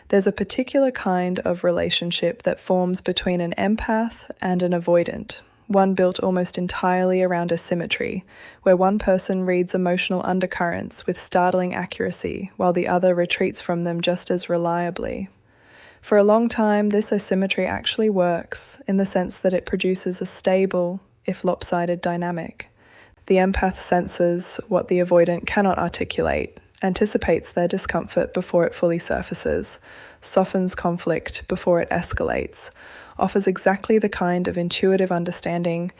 There's a particular kind of relationship that forms between an empath and an avoidant, one built almost entirely around asymmetry, where one person reads emotional undercurrents with startling accuracy while the other retreats from them just as reliably. For a long time, this asymmetry actually works in the sense that it produces a stable, if lopsided, dynamic. The empath senses what the avoidant cannot articulate, anticipates their discomfort before it fully surfaces, softens conflict before it escalates, offers exactly the kind of intuitive understanding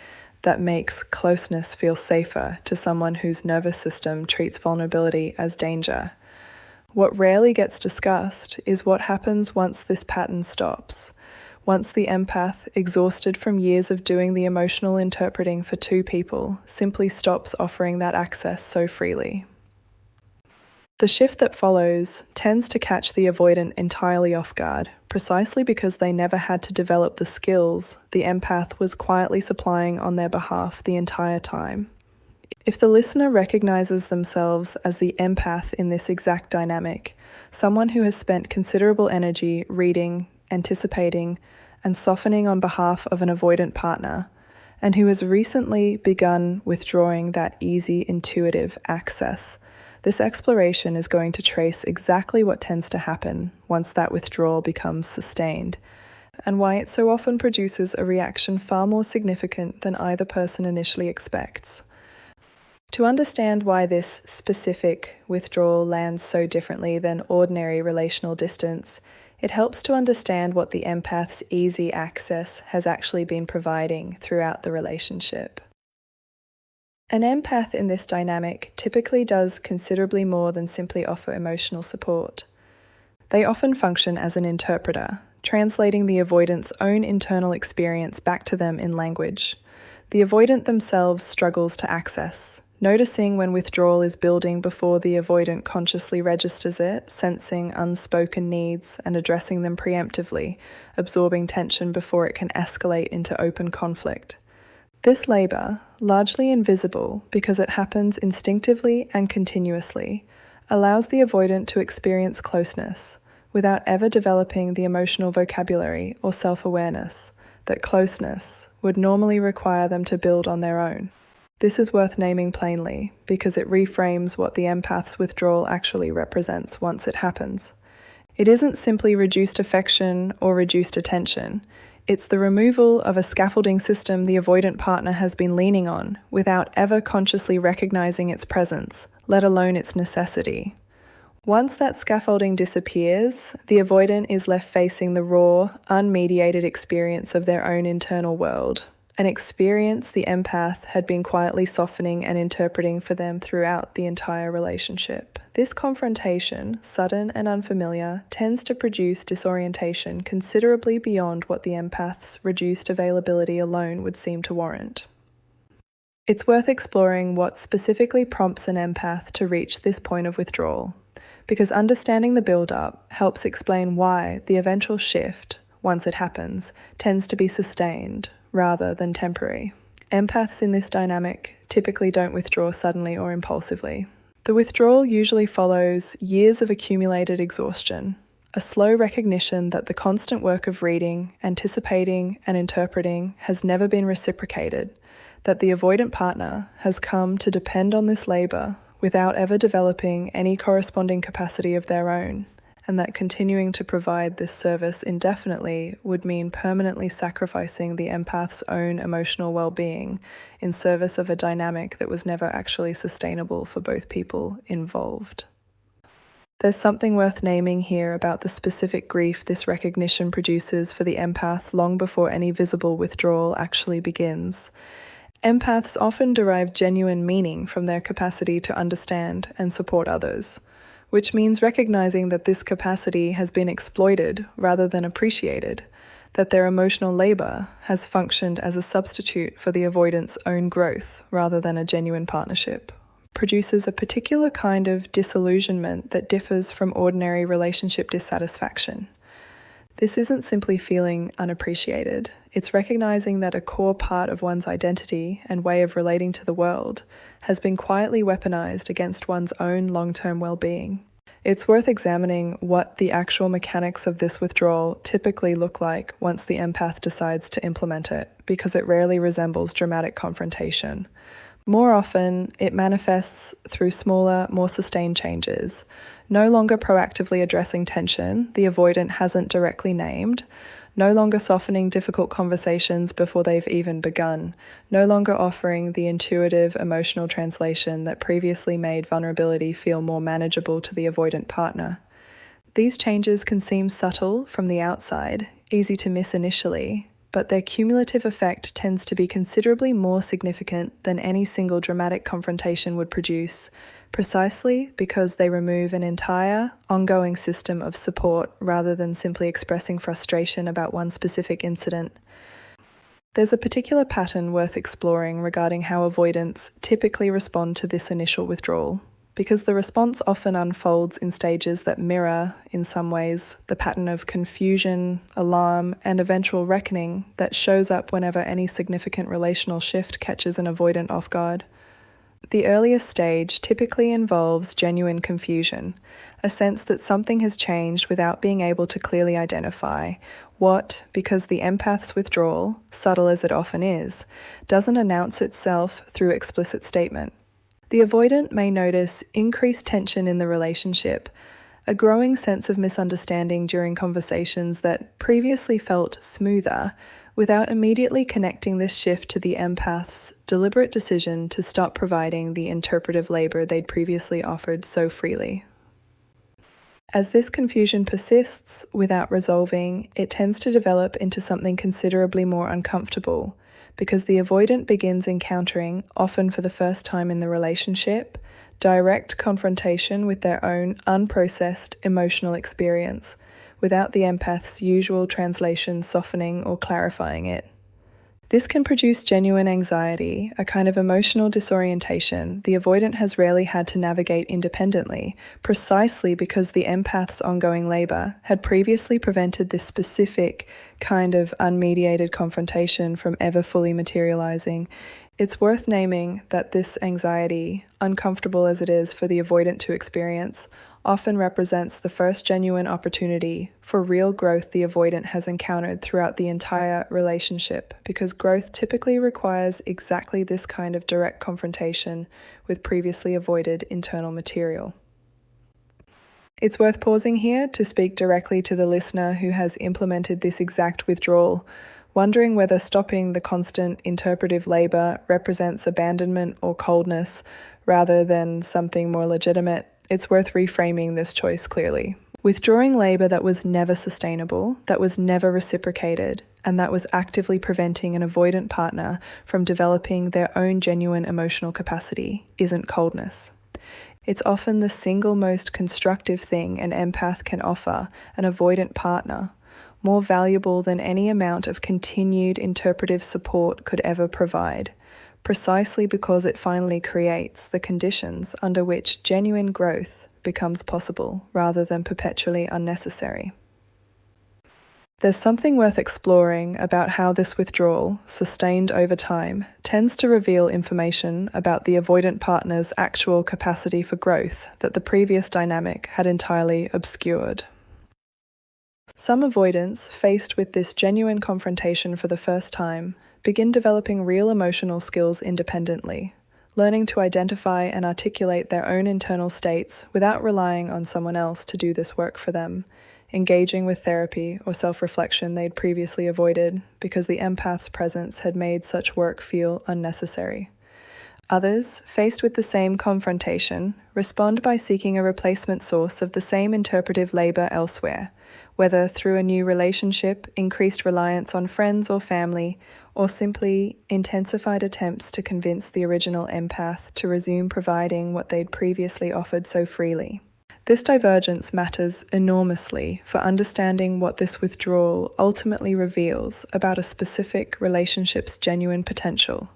that makes closeness feel safer to someone whose nervous system treats vulnerability as danger. What rarely gets discussed is what happens once this pattern stops. Once the empath, exhausted from years of doing the emotional interpreting for two people, simply stops offering that access so freely. The shift that follows tends to catch the avoidant entirely off guard, precisely because they never had to develop the skills the empath was quietly supplying on their behalf the entire time. If the listener recognizes themselves as the empath in this exact dynamic, someone who has spent considerable energy reading, anticipating, and softening on behalf of an avoidant partner, and who has recently begun withdrawing that easy, intuitive access, this exploration is going to trace exactly what tends to happen once that withdrawal becomes sustained, and why it so often produces a reaction far more significant than either person initially expects. To understand why this specific withdrawal lands so differently than ordinary relational distance, it helps to understand what the empath's easy access has actually been providing throughout the relationship. An empath in this dynamic typically does considerably more than simply offer emotional support. They often function as an interpreter, translating the avoidant's own internal experience back to them in language. The avoidant themselves struggles to access, noticing when withdrawal is building before the avoidant consciously registers it, sensing unspoken needs and addressing them preemptively, absorbing tension before it can escalate into open conflict. This labor, largely invisible because it happens instinctively and continuously, allows the avoidant to experience closeness without ever developing the emotional vocabulary or self-awareness that closeness would normally require them to build on their own. This is worth naming plainly because it reframes what the empath's withdrawal actually represents once it happens. It isn't simply reduced affection or reduced attention. It's the removal of a scaffolding system the avoidant partner has been leaning on without ever consciously recognizing its presence, let alone its necessity. Once that scaffolding disappears, the avoidant is left facing the raw, unmediated experience of their own internal world, an experience the empath had been quietly softening and interpreting for them throughout the entire relationship. This confrontation, sudden and unfamiliar, tends to produce disorientation considerably beyond what the empath's reduced availability alone would seem to warrant. It's worth exploring what specifically prompts an empath to reach this point of withdrawal, because understanding the build-up helps explain why the eventual shift, once it happens, tends to be sustained rather than temporary. Empaths in this dynamic typically don't withdraw suddenly or impulsively. The withdrawal usually follows years of accumulated exhaustion, a slow recognition that the constant work of reading, anticipating, and interpreting has never been reciprocated, that the avoidant partner has come to depend on this labor without ever developing any corresponding capacity of their own, and that continuing to provide this service indefinitely would mean permanently sacrificing the empath's own emotional well-being in service of a dynamic that was never actually sustainable for both people involved. There's something worth naming here about the specific grief this recognition produces for the empath long before any visible withdrawal actually begins. Empaths often derive genuine meaning from their capacity to understand and support others, which means recognizing that this capacity has been exploited rather than appreciated, that their emotional labor has functioned as a substitute for the avoidant's own growth rather than a genuine partnership, produces a particular kind of disillusionment that differs from ordinary relationship dissatisfaction. This isn't simply feeling unappreciated, it's recognizing that a core part of one's identity and way of relating to the world has been quietly weaponized against one's own long-term well-being. It's worth examining what the actual mechanics of this withdrawal typically look like once the empath decides to implement it, because it rarely resembles dramatic confrontation. More often, it manifests through smaller, more sustained changes. No longer proactively addressing tension the avoidant hasn't directly named, no longer softening difficult conversations before they've even begun, no longer offering the intuitive emotional translation that previously made vulnerability feel more manageable to the avoidant partner. These changes can seem subtle from the outside, easy to miss initially, but their cumulative effect tends to be considerably more significant than any single dramatic confrontation would produce, precisely because they remove an entire, ongoing system of support rather than simply expressing frustration about one specific incident. There's a particular pattern worth exploring regarding how avoidants typically respond to this initial withdrawal, because the response often unfolds in stages that mirror, in some ways, the pattern of confusion, alarm, and eventual reckoning that shows up whenever any significant relational shift catches an avoidant off guard. The earliest stage typically involves genuine confusion, a sense that something has changed without being able to clearly identify what, because the empath's withdrawal, subtle as it often is, doesn't announce itself through explicit statement. The avoidant may notice increased tension in the relationship, a growing sense of misunderstanding during conversations that previously felt smoother, without immediately connecting this shift to the empath's deliberate decision to stop providing the interpretive labor they'd previously offered so freely. As this confusion persists without resolving, it tends to develop into something considerably more uncomfortable, because the avoidant begins encountering, often for the first time in the relationship, direct confrontation with their own unprocessed emotional experience, without the empath's usual translation softening or clarifying it. This can produce genuine anxiety, a kind of emotional disorientation the avoidant has rarely had to navigate independently, precisely because the empath's ongoing labor had previously prevented this specific kind of unmediated confrontation from ever fully materializing. It's worth naming that this anxiety, uncomfortable as it is for the avoidant to experience, often represents the first genuine opportunity for real growth the avoidant has encountered throughout the entire relationship, because growth typically requires exactly this kind of direct confrontation with previously avoided internal material. It's worth pausing here to speak directly to the listener who has implemented this exact withdrawal, wondering whether stopping the constant interpretive labor represents abandonment or coldness rather than something more legitimate. It's worth reframing this choice clearly. Withdrawing labor that was never sustainable, that was never reciprocated, and that was actively preventing an avoidant partner from developing their own genuine emotional capacity isn't coldness. It's often the single most constructive thing an empath can offer an avoidant partner, more valuable than any amount of continued interpretive support could ever provide, precisely because it finally creates the conditions under which genuine growth becomes possible rather than perpetually unnecessary. There's something worth exploring about how this withdrawal, sustained over time, tends to reveal information about the avoidant partner's actual capacity for growth that the previous dynamic had entirely obscured. Some avoidants, faced with this genuine confrontation for the first time, begin developing real emotional skills independently, learning to identify and articulate their own internal states without relying on someone else to do this work for them, engaging with therapy or self-reflection they'd previously avoided because the empath's presence had made such work feel unnecessary. Others, faced with the same confrontation, respond by seeking a replacement source of the same interpretive labor elsewhere, whether through a new relationship, increased reliance on friends or family, or simply intensified attempts to convince the original empath to resume providing what they'd previously offered so freely. This divergence matters enormously for understanding what this withdrawal ultimately reveals about a specific relationship's genuine potential.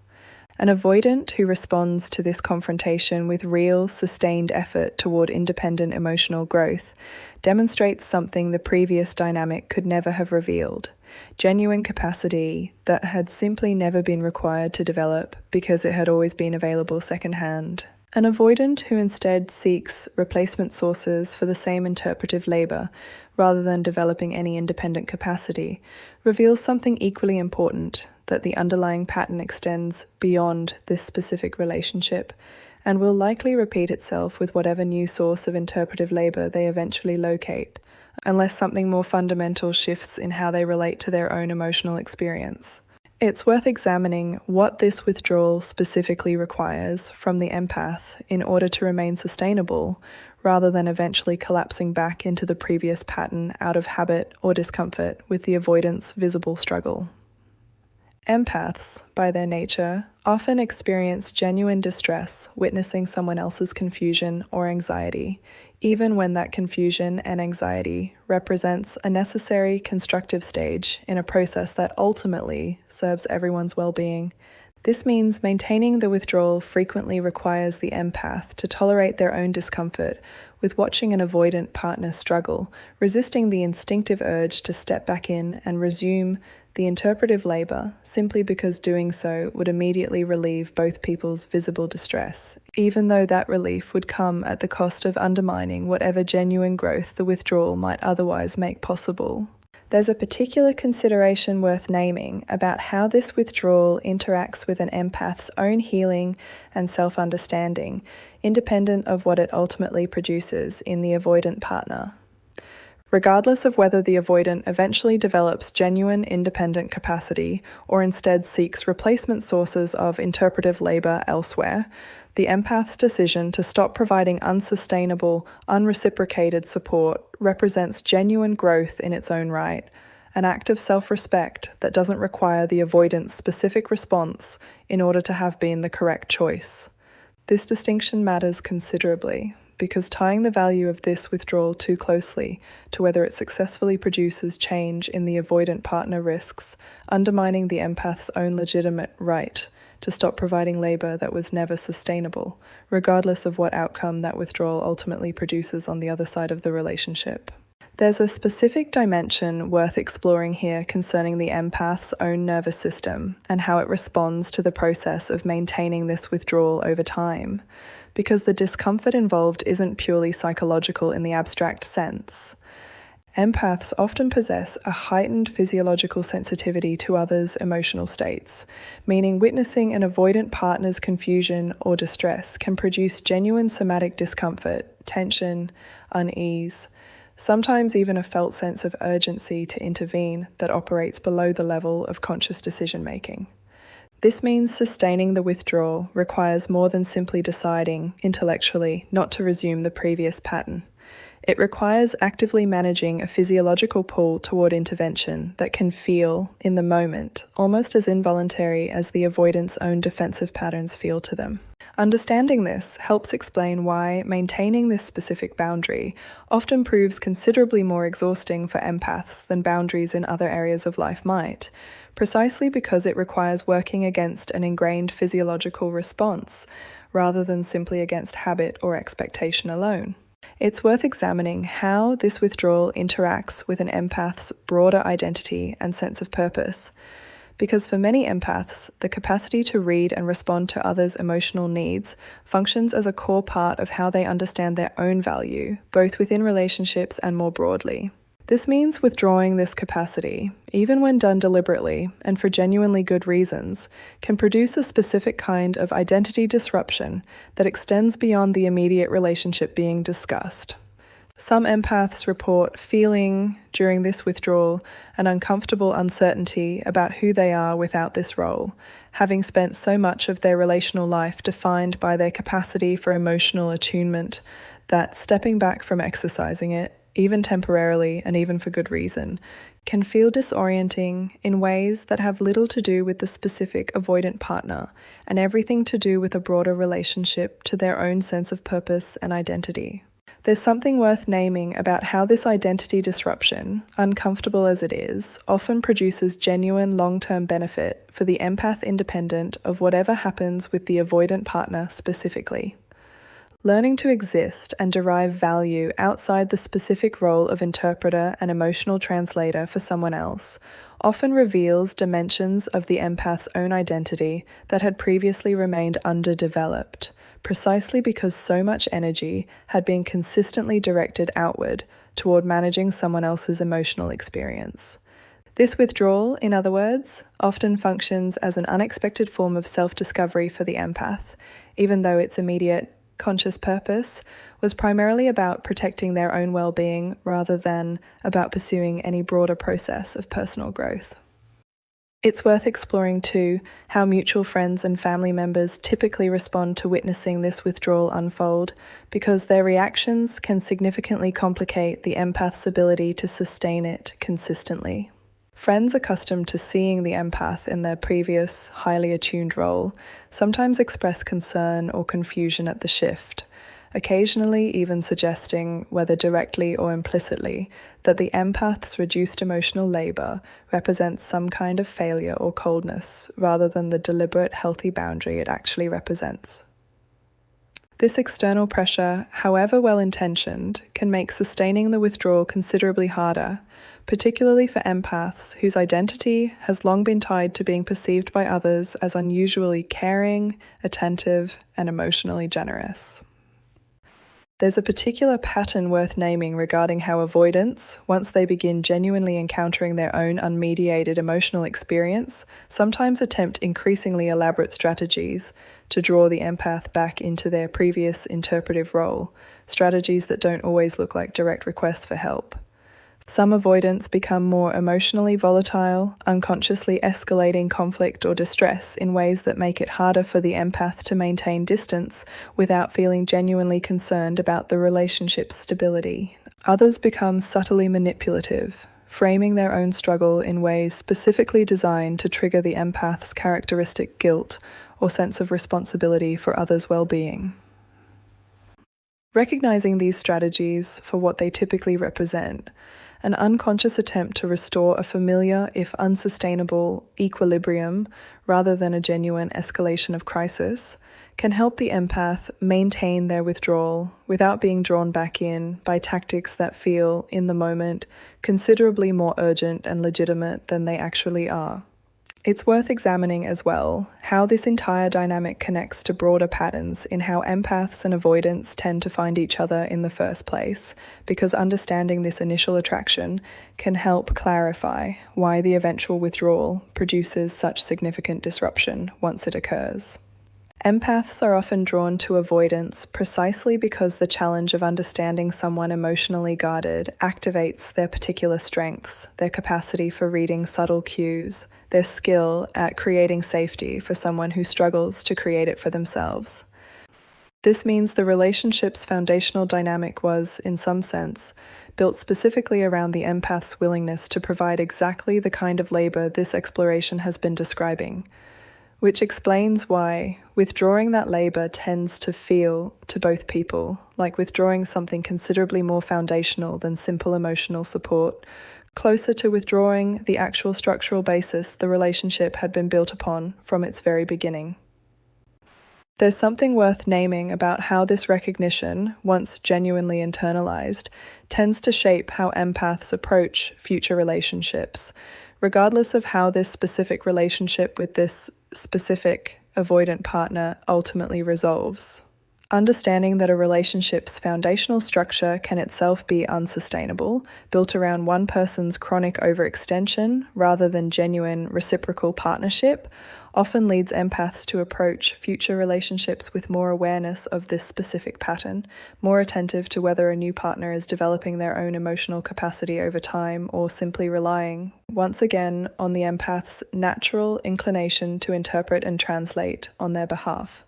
An avoidant who responds to this confrontation with real, sustained effort toward independent emotional growth demonstrates something the previous dynamic could never have revealed: genuine capacity that had simply never been required to develop because it had always been available secondhand. An avoidant who instead seeks replacement sources for the same interpretive labor, rather than developing any independent capacity, reveals something equally important, that the underlying pattern extends beyond this specific relationship, and will likely repeat itself with whatever new source of interpretive labor they eventually locate, unless something more fundamental shifts in how they relate to their own emotional experience. It's worth examining what this withdrawal specifically requires from the empath in order to remain sustainable, rather than eventually collapsing back into the previous pattern out of habit or discomfort with the avoidant's visible struggle. Empaths, by their nature, often experience genuine distress witnessing someone else's confusion or anxiety, even when that confusion and anxiety represents a necessary constructive stage in a process that ultimately serves everyone's well-being. This means maintaining the withdrawal frequently requires the empath to tolerate their own discomfort with watching an avoidant partner struggle, resisting the instinctive urge to step back in and resume the interpretive labor simply because doing so would immediately relieve both people's visible distress, even though that relief would come at the cost of undermining whatever genuine growth the withdrawal might otherwise make possible. There's a particular consideration worth naming about how this withdrawal interacts with an empath's own healing and self-understanding, independent of what it ultimately produces in the avoidant partner. Regardless of whether the avoidant eventually develops genuine independent capacity or instead seeks replacement sources of interpretive labor elsewhere, the empath's decision to stop providing unsustainable, unreciprocated support represents genuine growth in its own right, an act of self-respect that doesn't require the avoidant's specific response in order to have been the correct choice. This distinction matters considerably, because tying the value of this withdrawal too closely to whether it successfully produces change in the avoidant partner risks undermining the empath's own legitimate right to stop providing labor that was never sustainable, regardless of what outcome that withdrawal ultimately produces on the other side of the relationship. There's a specific dimension worth exploring here concerning the empath's own nervous system and how it responds to the process of maintaining this withdrawal over time, because the discomfort involved isn't purely psychological in the abstract sense. Empaths often possess a heightened physiological sensitivity to others' emotional states, meaning witnessing an avoidant partner's confusion or distress can produce genuine somatic discomfort, tension, unease, sometimes even a felt sense of urgency to intervene that operates below the level of conscious decision-making. This means sustaining the withdrawal requires more than simply deciding, intellectually, not to resume the previous pattern. It requires actively managing a physiological pull toward intervention that can feel, in the moment, almost as involuntary as the avoidant's own defensive patterns feel to them. Understanding this helps explain why maintaining this specific boundary often proves considerably more exhausting for empaths than boundaries in other areas of life might, precisely because it requires working against an ingrained physiological response, rather than simply against habit or expectation alone. It's worth examining how this withdrawal interacts with an empath's broader identity and sense of purpose, because for many empaths, the capacity to read and respond to others' emotional needs functions as a core part of how they understand their own value, both within relationships and more broadly. This means withdrawing this capacity, even when done deliberately and for genuinely good reasons, can produce a specific kind of identity disruption that extends beyond the immediate relationship being discussed. Some empaths report feeling, during this withdrawal, an uncomfortable uncertainty about who they are without this role, having spent so much of their relational life defined by their capacity for emotional attunement that stepping back from exercising it, even temporarily and even for good reason, can feel disorienting in ways that have little to do with the specific avoidant partner and everything to do with a broader relationship to their own sense of purpose and identity. There's something worth naming about how this identity disruption, uncomfortable as it is, often produces genuine long-term benefit for the empath independent of whatever happens with the avoidant partner specifically. Learning to exist and derive value outside the specific role of interpreter and emotional translator for someone else often reveals dimensions of the empath's own identity that had previously remained underdeveloped, precisely because so much energy had been consistently directed outward toward managing someone else's emotional experience. This withdrawal, in other words, often functions as an unexpected form of self-discovery for the empath, even though its immediate conscious purpose was primarily about protecting their own well-being rather than about pursuing any broader process of personal growth. It's worth exploring too how mutual friends and family members typically respond to witnessing this withdrawal unfold, because their reactions can significantly complicate the empath's ability to sustain it consistently. Friends accustomed to seeing the empath in their previous, highly attuned role sometimes express concern or confusion at the shift, occasionally even suggesting, whether directly or implicitly, that the empath's reduced emotional labor represents some kind of failure or coldness rather than the deliberate, healthy boundary it actually represents. This external pressure, however well-intentioned, can make sustaining the withdrawal considerably harder, particularly for empaths whose identity has long been tied to being perceived by others as unusually caring, attentive, and emotionally generous. There's a particular pattern worth naming regarding how avoidants, once they begin genuinely encountering their own unmediated emotional experience, sometimes attempt increasingly elaborate strategies to draw the empath back into their previous interpretive role, strategies that don't always look like direct requests for help. Some avoidants become more emotionally volatile, unconsciously escalating conflict or distress in ways that make it harder for the empath to maintain distance without feeling genuinely concerned about the relationship's stability. Others become subtly manipulative, framing their own struggle in ways specifically designed to trigger the empath's characteristic guilt or sense of responsibility for others' well-being. Recognizing these strategies for what they typically represent, an unconscious attempt to restore a familiar, if unsustainable, equilibrium rather than a genuine escalation of crisis, can help the empath maintain their withdrawal without being drawn back in by tactics that feel, in the moment, considerably more urgent and legitimate than they actually are. It's worth examining as well how this entire dynamic connects to broader patterns in how empaths and avoidants tend to find each other in the first place, because understanding this initial attraction can help clarify why the eventual withdrawal produces such significant disruption once it occurs. Empaths are often drawn to avoidance precisely because the challenge of understanding someone emotionally guarded activates their particular strengths, their capacity for reading subtle cues, their skill at creating safety for someone who struggles to create it for themselves. This means the relationship's foundational dynamic was, in some sense, built specifically around the empath's willingness to provide exactly the kind of labor this exploration has been describing, which explains why withdrawing that labor tends to feel, to both people, like withdrawing something considerably more foundational than simple emotional support, closer to withdrawing the actual structural basis the relationship had been built upon from its very beginning. There's something worth naming about how this recognition, once genuinely internalized, tends to shape how empaths approach future relationships, regardless of how this specific relationship with this specific avoidant partner ultimately resolves. Understanding that a relationship's foundational structure can itself be unsustainable, built around one person's chronic overextension rather than genuine reciprocal partnership, often leads empaths to approach future relationships with more awareness of this specific pattern, more attentive to whether a new partner is developing their own emotional capacity over time or simply relying, once again, on the empath's natural inclination to interpret and translate on their behalf.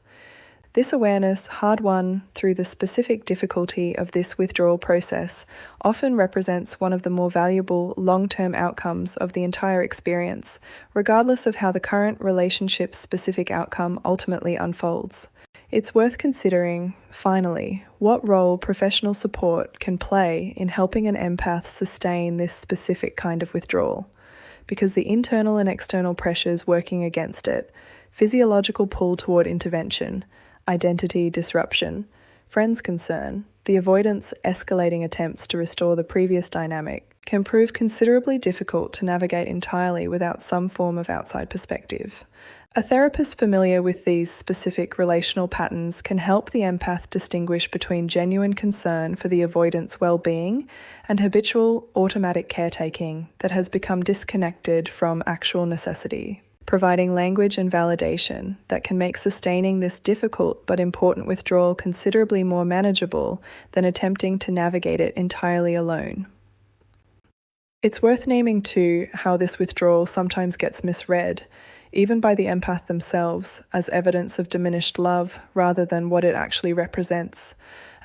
This awareness, hard-won through the specific difficulty of this withdrawal process, often represents one of the more valuable long-term outcomes of the entire experience, regardless of how the current relationship's specific outcome ultimately unfolds. It's worth considering, finally, what role professional support can play in helping an empath sustain this specific kind of withdrawal, because the internal and external pressures working against it, physiological pull toward intervention, identity disruption, friend's concern, the avoidant's escalating attempts to restore the previous dynamic can prove considerably difficult to navigate entirely without some form of outside perspective. A therapist familiar with these specific relational patterns can help the empath distinguish between genuine concern for the avoidant's well-being and habitual automatic caretaking that has become disconnected from actual necessity, providing language and validation that can make sustaining this difficult but important withdrawal considerably more manageable than attempting to navigate it entirely alone. It's worth naming too how this withdrawal sometimes gets misread, even by the empath themselves, as evidence of diminished love rather than what it actually represents,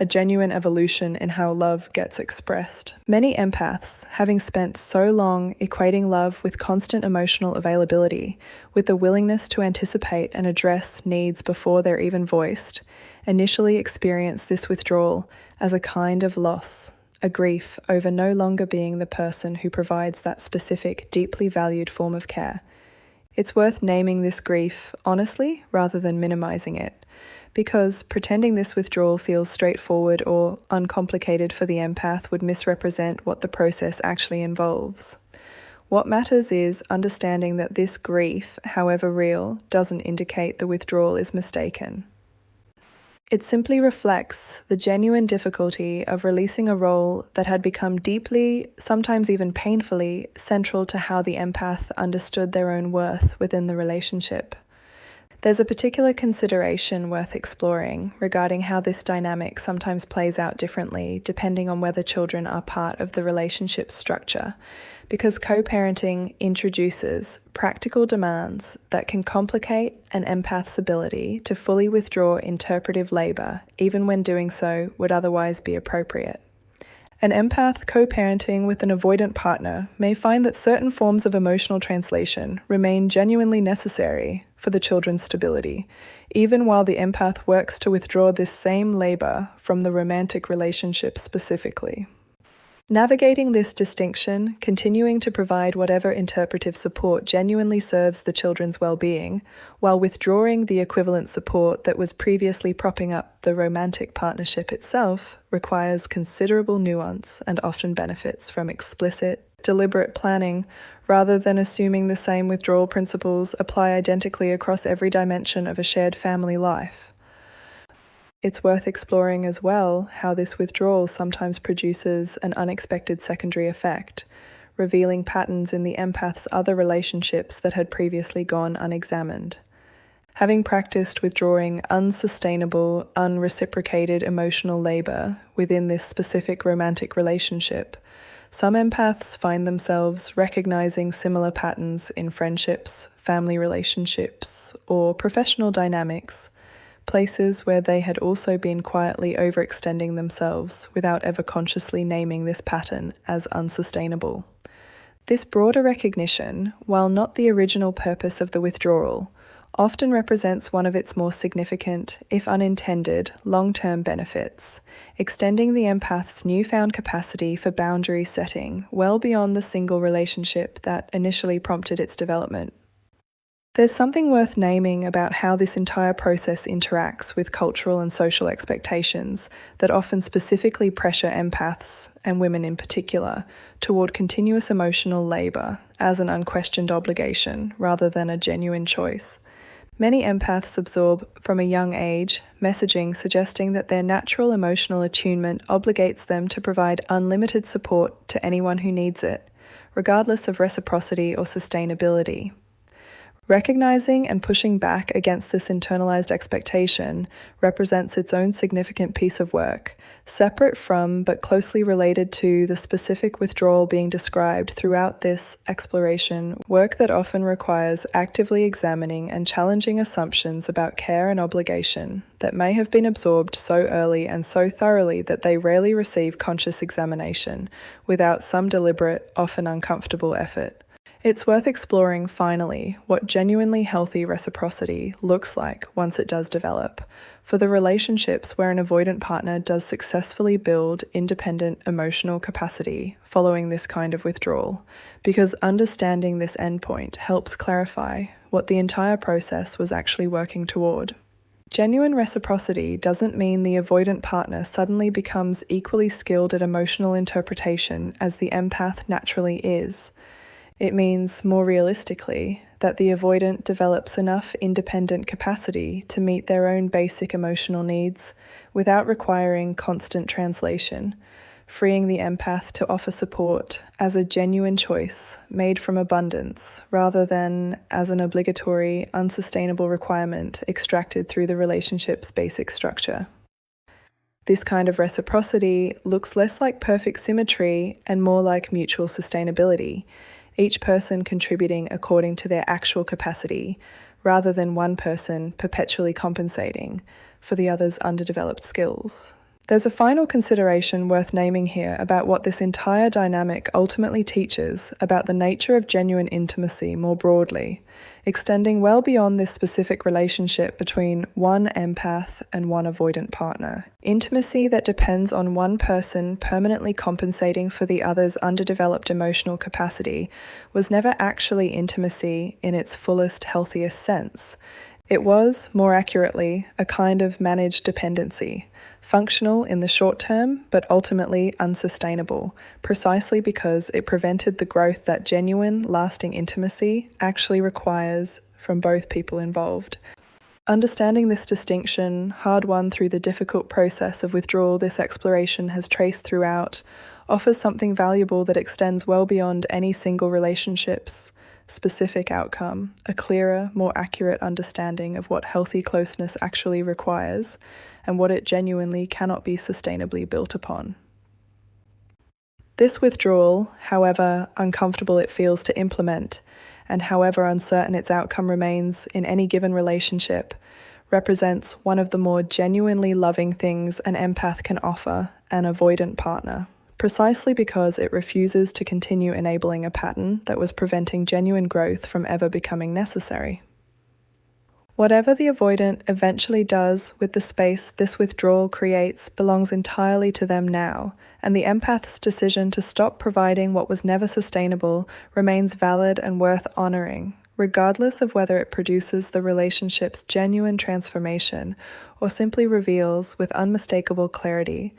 a genuine evolution in how love gets expressed. Many empaths, having spent so long equating love with constant emotional availability, with the willingness to anticipate and address needs before they're even voiced, initially experience this withdrawal as a kind of loss, a grief over no longer being the person who provides that specific, deeply valued form of care. It's worth naming this grief honestly rather than minimizing it, because pretending this withdrawal feels straightforward or uncomplicated for the empath would misrepresent what the process actually involves. What matters is understanding that this grief, however real, doesn't indicate the withdrawal is mistaken. It simply reflects the genuine difficulty of releasing a role that had become deeply, sometimes even painfully, central to how the empath understood their own worth within the relationship. There's a particular consideration worth exploring regarding how this dynamic sometimes plays out differently depending on whether children are part of the relationship structure, because co-parenting introduces practical demands that can complicate an empath's ability to fully withdraw interpretive labor, even when doing so would otherwise be appropriate. An empath co-parenting with an avoidant partner may find that certain forms of emotional translation remain genuinely necessary for the children's stability, even while the empath works to withdraw this same labor from the romantic relationship specifically. Navigating this distinction, continuing to provide whatever interpretive support genuinely serves the children's well-being, while withdrawing the equivalent support that was previously propping up the romantic partnership itself, requires considerable nuance and often benefits from explicit, deliberate planning, rather than assuming the same withdrawal principles apply identically across every dimension of a shared family life. It's worth exploring as well how this withdrawal sometimes produces an unexpected secondary effect, revealing patterns in the empath's other relationships that had previously gone unexamined. Having practiced withdrawing unsustainable, unreciprocated emotional labor within this specific romantic relationship, some empaths find themselves recognizing similar patterns in friendships, family relationships, or professional dynamics, places where they had also been quietly overextending themselves without ever consciously naming this pattern as unsustainable. This broader recognition, while not the original purpose of the withdrawal, often represents one of its more significant, if unintended, long-term benefits, extending the empath's newfound capacity for boundary setting well beyond the single relationship that initially prompted its development. There's something worth naming about how this entire process interacts with cultural and social expectations that often specifically pressure empaths, and women in particular, toward continuous emotional labor as an unquestioned obligation rather than a genuine choice. Many empaths absorb from a young age messaging suggesting that their natural emotional attunement obligates them to provide unlimited support to anyone who needs it, regardless of reciprocity or sustainability. Recognizing and pushing back against this internalized expectation represents its own significant piece of work, separate from but closely related to the specific withdrawal being described throughout this exploration, work that often requires actively examining and challenging assumptions about care and obligation that may have been absorbed so early and so thoroughly that they rarely receive conscious examination without some deliberate, often uncomfortable effort. It's worth exploring, finally, what genuinely healthy reciprocity looks like once it does develop, for the relationships where an avoidant partner does successfully build independent emotional capacity following this kind of withdrawal, because understanding this endpoint helps clarify what the entire process was actually working toward. Genuine reciprocity doesn't mean the avoidant partner suddenly becomes equally skilled at emotional interpretation as the empath naturally is. It means, more realistically, that the avoidant develops enough independent capacity to meet their own basic emotional needs without requiring constant translation, freeing the empath to offer support as a genuine choice made from abundance rather than as an obligatory, unsustainable requirement extracted through the relationship's basic structure. This kind of reciprocity looks less like perfect symmetry and more like mutual sustainability, each person contributing according to their actual capacity, rather than one person perpetually compensating for the other's underdeveloped skills. There's a final consideration worth naming here about what this entire dynamic ultimately teaches about the nature of genuine intimacy more broadly, extending well beyond this specific relationship between one empath and one avoidant partner. Intimacy that depends on one person permanently compensating for the other's underdeveloped emotional capacity was never actually intimacy in its fullest, healthiest sense. It was, more accurately, a kind of managed dependency, functional in the short term, but ultimately unsustainable, precisely because it prevented the growth that genuine, lasting intimacy actually requires from both people involved. Understanding this distinction, hard won through the difficult process of withdrawal this exploration has traced throughout, offers something valuable that extends well beyond any single relationship's specific outcome, a clearer, more accurate understanding of what healthy closeness actually requires and what it genuinely cannot be sustainably built upon. This withdrawal, however uncomfortable it feels to implement, and however uncertain its outcome remains in any given relationship, represents one of the more genuinely loving things an empath can offer an avoidant partner, precisely because it refuses to continue enabling a pattern that was preventing genuine growth from ever becoming necessary. Whatever the avoidant eventually does with the space this withdrawal creates belongs entirely to them now, and the empath's decision to stop providing what was never sustainable remains valid and worth honoring, regardless of whether it produces the relationship's genuine transformation or simply reveals with unmistakable clarity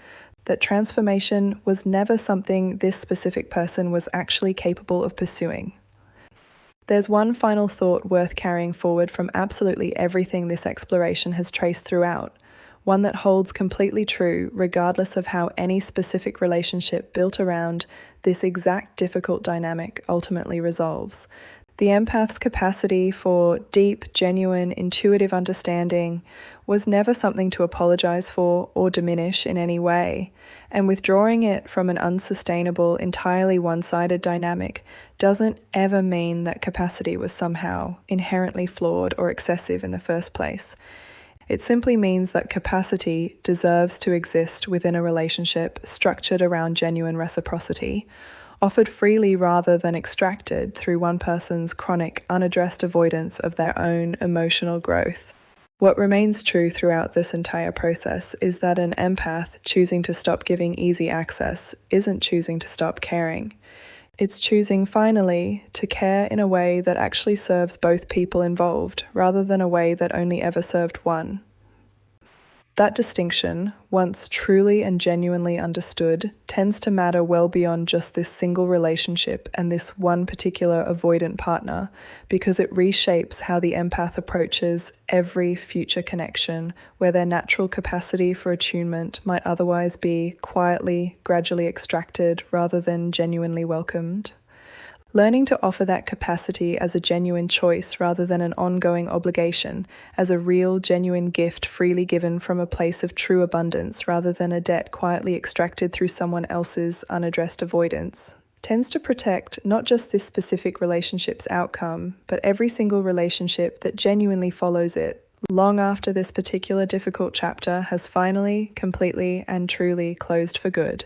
that transformation was never something this specific person was actually capable of pursuing. There's one final thought worth carrying forward from absolutely everything this exploration has traced throughout, one that holds completely true regardless of how any specific relationship built around this exact difficult dynamic ultimately resolves. The empath's capacity for deep, genuine, intuitive understanding was never something to apologize for or diminish in any way, and withdrawing it from an unsustainable, entirely one-sided dynamic doesn't ever mean that capacity was somehow inherently flawed or excessive in the first place. It simply means that capacity deserves to exist within a relationship structured around genuine reciprocity, offered freely rather than extracted through one person's chronic, unaddressed avoidance of their own emotional growth. What remains true throughout this entire process is that an empath choosing to stop giving easy access isn't choosing to stop caring. It's choosing, finally, to care in a way that actually serves both people involved, rather than a way that only ever served one. That distinction, once truly and genuinely understood, tends to matter well beyond just this single relationship and this one particular avoidant partner, because it reshapes how the empath approaches every future connection where their natural capacity for attunement might otherwise be quietly, gradually extracted rather than genuinely welcomed. Learning to offer that capacity as a genuine choice rather than an ongoing obligation, as a real, genuine gift freely given from a place of true abundance rather than a debt quietly extracted through someone else's unaddressed avoidance, tends to protect not just this specific relationship's outcome, but every single relationship that genuinely follows it, long after this particular difficult chapter has finally, completely, and truly closed for good.